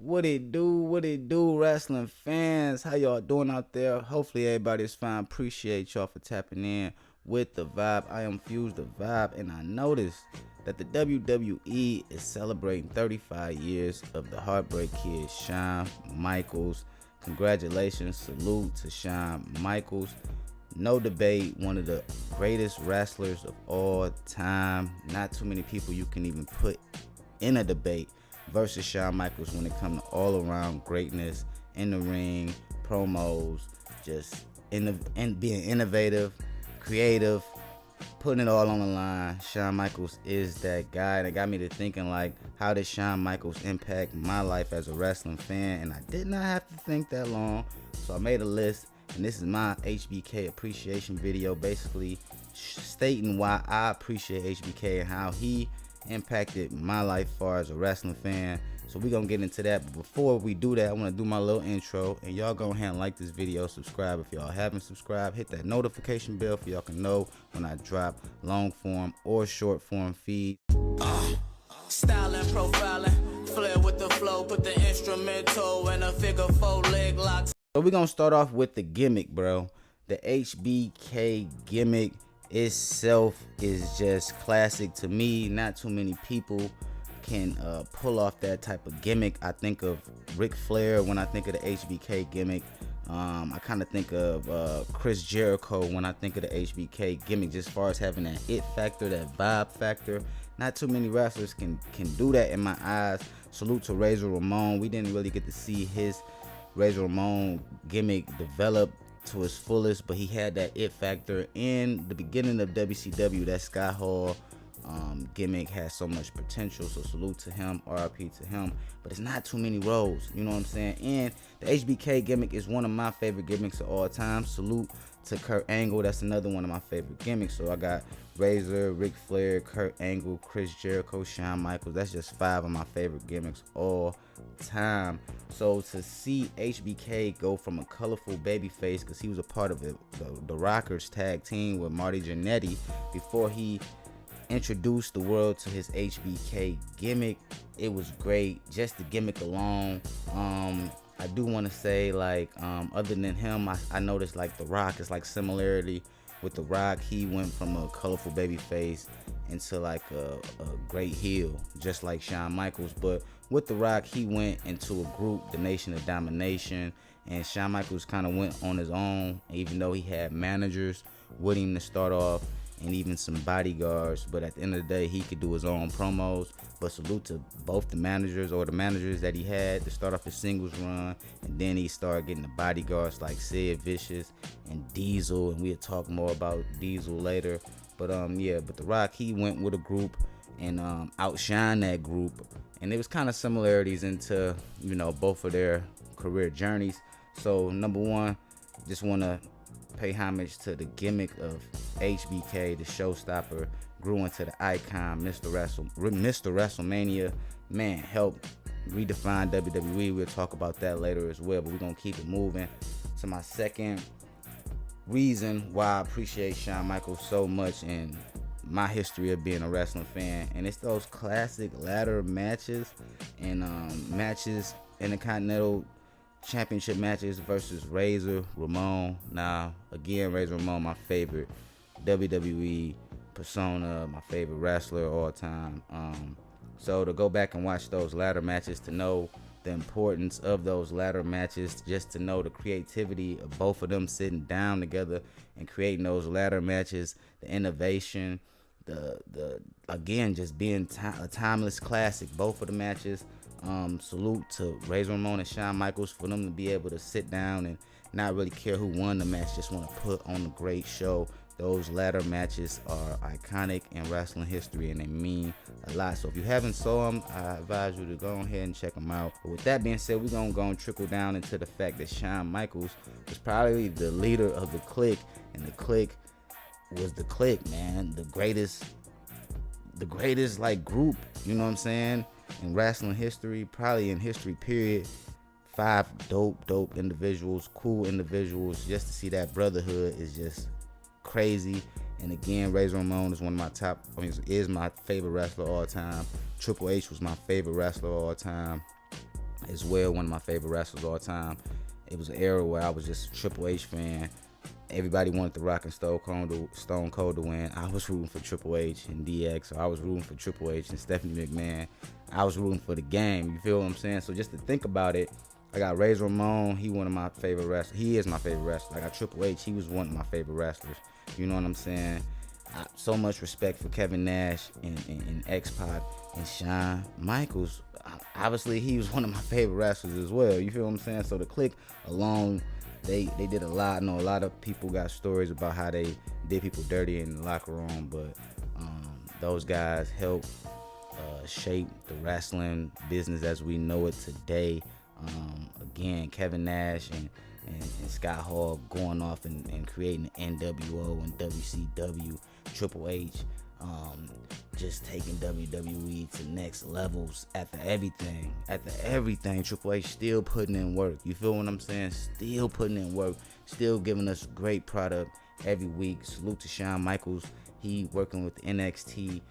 What it do, wrestling fans? How y'all doing out there? Hopefully everybody's fine. Appreciate y'all for tapping in with the vibe. I am Fuse the Vibe, and I noticed that the WWE is celebrating 35 years of the Heartbreak Kid, Shawn Michaels. Congratulations, salute to Shawn Michaels. No debate, one of the greatest wrestlers of all time. Not too many people you can even put in a debate versus Shawn Michaels when it comes to all around greatness in the ring, promos, just being innovative, creative, putting it all on the line. Shawn Michaels is that guy, and it got me to thinking, like, how did Shawn Michaels impact my life as a wrestling fan? And I did not have to think that long, so I made a list, and this is my HBK appreciation video, basically stating why I appreciate HBK and how he impacted my life as far as a wrestling fan. So we're gonna get into that, but before we do that, I want to do my little intro, and y'all go ahead and like this video, subscribe if y'all haven't subscribed, hit that notification bell for y'all can know when I drop long form or short form feed. Styling, profiling, Flair with the flow, put the instrumental and a figure 4 leg locks. So we're gonna start off with the gimmick, bro. The HBK gimmick itself is just classic to me. Not too many people can pull off that type of gimmick. I think of Ric Flair when I think of the HBK gimmick. I kind of think of Chris Jericho when I think of the HBK gimmick, just as far as having that it factor, that vibe factor. Not too many wrestlers can do that in my eyes. Salute to Razor Ramon. We didn't really get to see his Razor Ramon gimmick develop to its fullest, but he had that it factor in the beginning of WCW. That Sky Hall gimmick has so much potential, so salute to him, RIP to him. But it's not too many roles, you know what I'm saying? And the HBK gimmick is one of my favorite gimmicks of all time. Salute to Kurt Angle, that's another one of my favorite gimmicks. So I got Razor, Ric Flair, Kurt Angle, Chris Jericho, Shawn Michaels. That's just 5 of my favorite gimmicks all time. So to see HBK go from a colorful babyface, because he was a part of the Rockers tag team with Marty Jannetty before he introduced the world to his HBK gimmick, it was great. Just the gimmick alone. I do want to say, like, other than him, I noticed, like, The Rock is like similarity with The Rock. He went from a colorful baby face into like a great heel, just like Shawn Michaels. But with The Rock, he went into a group, the Nation of Domination, and Shawn Michaels kind of went on his own, even though he had managers with him to start off and even some bodyguards. But at the end of the day, he could do his own promos. But salute to both the managers, or the managers that he had to start off his singles run, and then he started getting the bodyguards like Sid Vicious and Diesel, and we'll talk more about Diesel later. But yeah, but The Rock, he went with a group and outshined that group, and there was kind of similarities into, you know, both of their career journeys. So number one, just want to pay homage to the gimmick of HBK, the showstopper, grew into the icon, Mr. WrestleMania. Man, helped redefine WWE. We'll talk about that later as well, but we're going to keep it moving to my second reason why I appreciate Shawn Michaels so much in my history of being a wrestling fan, and it's those classic ladder matches and matches in the Continental Championship matches versus Razor Ramon. Now, again, Razor Ramon, my favorite WWE persona, my favorite wrestler of all time. So to go back and watch those ladder matches, to know the importance of those ladder matches, just to know the creativity of both of them sitting down together and creating those ladder matches, the innovation, the again, just being a timeless classic, both of the matches. Salute to Razor Ramon and Shawn Michaels for them to be able to sit down and not really care who won the match, just want to put on a great show. Those ladder matches are iconic in wrestling history, and they mean a lot. So if you haven't saw them, I advise you to go ahead and check them out. But with that being said, we're going to go and trickle down into the fact that Shawn Michaels was probably the leader of the Clique, and the Clique was the Clique, man. The greatest like group, you know what I'm saying, in wrestling history, probably in history period. 5 dope individuals, cool individuals. Just to see that brotherhood is just crazy. And again, Razor Ramon is one of my top, is my favorite wrestler of all time. Triple H was my favorite wrestler of all time. as well, one of my favorite wrestlers of all time. It was an era where I was just a Triple H fan. Everybody wanted The Rock and Stone Cold to win. I was rooting for Triple H and DX, so I was rooting for Triple H and Stephanie McMahon. I was rooting for the game. You feel what I'm saying? So just to think about it, I got Ramon. He one of my favorite wrestlers. He is my favorite wrestler. I got Triple H. He was one of my favorite wrestlers. You know what I'm saying? So much respect for Kevin Nash and X-Pac and Shawn Michaels. Obviously, he was one of my favorite wrestlers as well. You feel what I'm saying? So the Clique alone, they did a lot. I know a lot of people got stories about how they did people dirty in the locker room, but those guys helped shape the wrestling business as we know it today. Again, Kevin Nash and Scott Hall going off and creating the NWO and WCW, Triple H, just taking WWE to next levels after everything. Triple H still putting in work. You feel what I'm saying? Still putting in work, still giving us great product every week. Salute to Shawn Michaels. He working with NXT.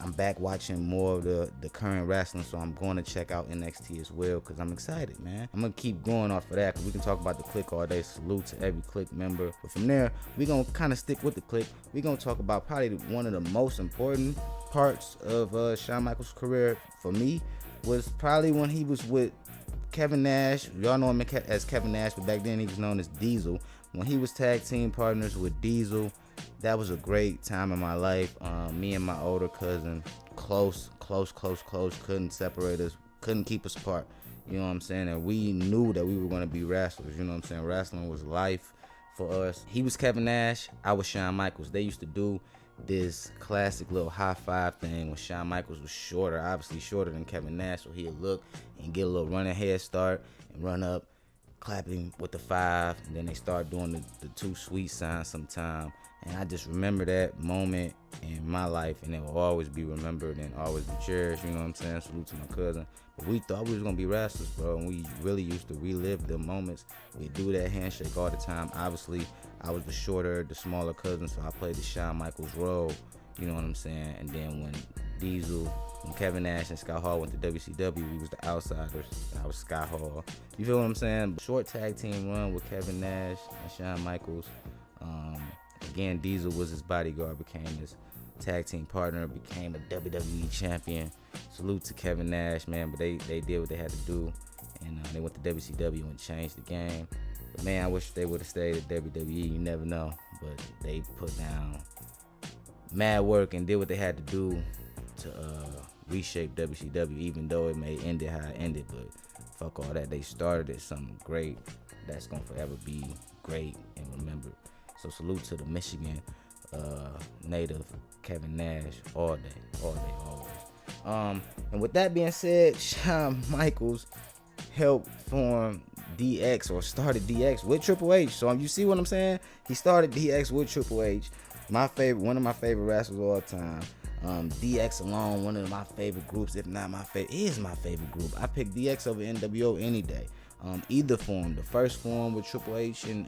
I'm back watching more of the current wrestling, so I'm going to check out NXT as well because I'm excited, man. I'm going to keep going off of that because we can talk about the Clique all day. Salute to every Clique member. But from there, we're going to kind of stick with the Clique. We're going to talk about probably one of the most important parts of Shawn Michaels' career for me was probably when he was with Kevin Nash. Y'all know him as Kevin Nash, but back then he was known as Diesel. When he was tag team partners with Diesel, that was a great time in my life. Me and my older cousin, close, couldn't separate us, couldn't keep us apart. You know what I'm saying? And we knew that we were going to be wrestlers. You know what I'm saying? Wrestling was life for us. He was Kevin Nash, I was Shawn Michaels. They used to do this classic little high five thing when Shawn Michaels was shorter, obviously shorter than Kevin Nash, so he'd look and get a little running head start and run up, clapping with the five, and then they start doing the two sweet signs sometime. And I just remember that moment in my life, and it will always be remembered and always be cherished. You know what I'm saying? Salute to my cousin. But we thought we was gonna be wrestlers, bro, and we really used to relive the moments. We do that handshake all the time. Obviously, I was the smaller cousin, so I played the Shawn Michaels role. You know what I'm saying? And then when Kevin Nash and Scott Hall went to WCW, we was the outsiders. I was Scott Hall. You feel what I'm saying? Short tag team run with Kevin Nash and Shawn Michaels. Again, Diesel was his bodyguard, became his tag team partner, became a WWE champion. Salute to Kevin Nash, man. But they did what they had to do, and they went to WCW and changed the game. But man, I wish they would have stayed at WWE. You never know. But they put down mad work and did what they had to do to reshape WCW, even though it may end it how it ended. But fuck all that. They started it something great that's gonna forever be great and remembered. So salute to the Michigan native Kevin Nash all day, always. And with that being said, Shawn Michaels helped form DX, or started DX with Triple H. So you see what I'm saying? He started DX with Triple H. One of my favorite wrestlers of all time. DX alone, one of my favorite groups, if not my favorite, is my favorite group. I pick DX over NWO any day. Either form, the first form with Triple H and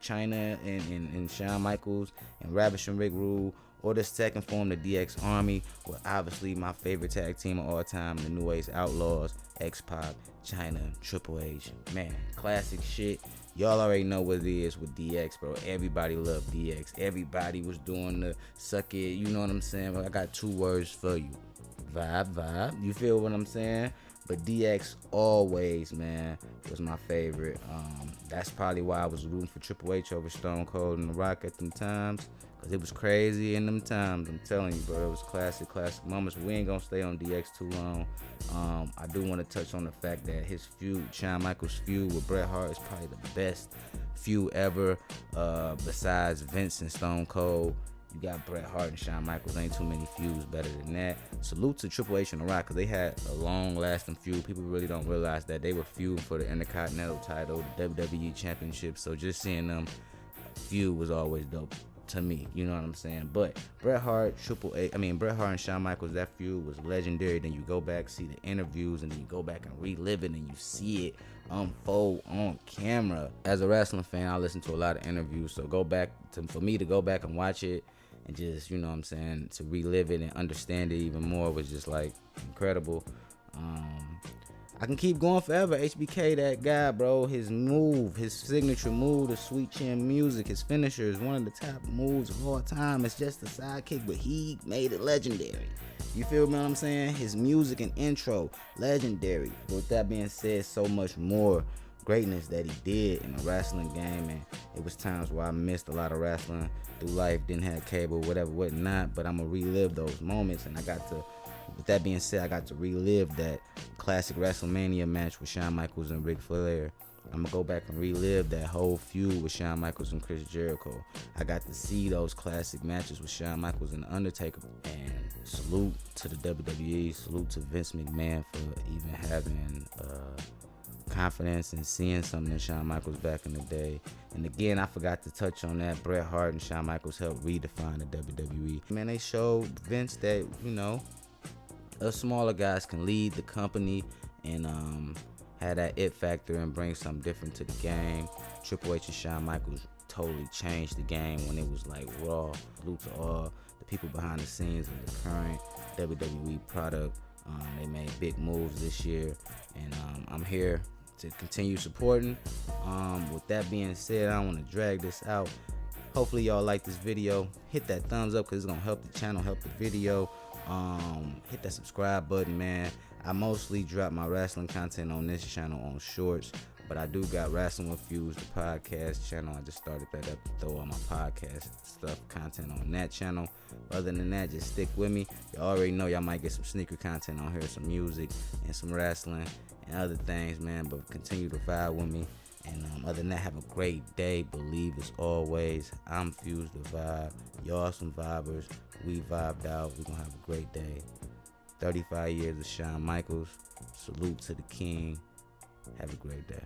Chyna and Shawn Michaels and Ravish and Rick Rude, or the second form, the DX Army, with obviously my favorite tag team of all time, the New Age Outlaws, X-Pac, Chyna, Triple H. Man, classic shit. Y'all already know what it is with DX, bro. Everybody loved DX. Everybody was doing the suck it, you know what I'm saying? But I got two words for you. Vibe. You feel what I'm saying? But DX always, man, was my favorite. That's probably why I was rooting for Triple H over Stone Cold and The Rock at them times. Because it was crazy in them times. I'm telling you, bro. It was classic moments. We ain't going to stay on DX too long. I do want to touch on the fact that his feud, Shawn Michaels' feud with Bret Hart, is probably the best feud ever. Besides Vince and Stone Cold. You got Bret Hart and Shawn Michaels. Ain't too many feuds better than that. Salute to Triple H and The Rock, because they had a long-lasting feud. People really don't realize that they were feuding for the Intercontinental title, the WWE Championship. So just seeing them feud was always dope to me. You know what I'm saying? But Bret Hart and Shawn Michaels, that feud was legendary. Then you go back, see the interviews, and then you go back and relive it, and you see it unfold on camera. As a wrestling fan, I listen to a lot of interviews. So for me to go back and watch it, and just, you know what I'm saying, to relive it and understand it even more was just like incredible. I can keep going forever. HBK, that guy, bro. His move, his signature move, the sweet chin music, his finisher is one of the top moves of all time. It's just a sidekick, but he made it legendary. You feel me what I'm saying? His music and intro, legendary. But with that being said, so much more greatness that he did in the wrestling game, and it was times where I missed a lot of wrestling through life, didn't have cable, whatever, whatnot, but I'm gonna relive those moments, and with that being said, I got to relive that classic Wrestlemania match with Shawn Michaels and Ric Flair. I'm gonna go back and relive that whole feud with Shawn Michaels and Chris Jericho. I got to see those classic matches with Shawn Michaels and The Undertaker. And salute to the WWE, salute to Vince McMahon for even having confidence in seeing something in Shawn Michaels back in the day. And again, I forgot to touch on that. Bret Hart and Shawn Michaels helped redefine the WWE. Man, they showed Vince that, us smaller guys can lead the company and have that it factor and bring something different to the game. Triple H and Shawn Michaels totally changed the game when it was like Raw. Salute to all the people behind the scenes of the current WWE product. They made big moves this year, and I'm here to continue supporting. With that being said, I don't want to drag this out. Hopefully y'all like this video. Hit that thumbs up because it's gonna help the channel, help the video. Hit that subscribe button, man. I mostly drop my wrestling content on this channel on shorts, but I do got Wrestling with Views, the podcast channel. I just started that up to throw all my podcast stuff, content on that channel. Other than that, just stick with me. You already know y'all might get some sneaker content on here, some music and some wrestling and other things, man. But continue to vibe with me. And other than that, have a great day. Believe as always, I'm Fused the Vibe. Y'all some vibers. We vibed out. We're going to have a great day. 35 years of Shawn Michaels. Salute to the king. Have a great day.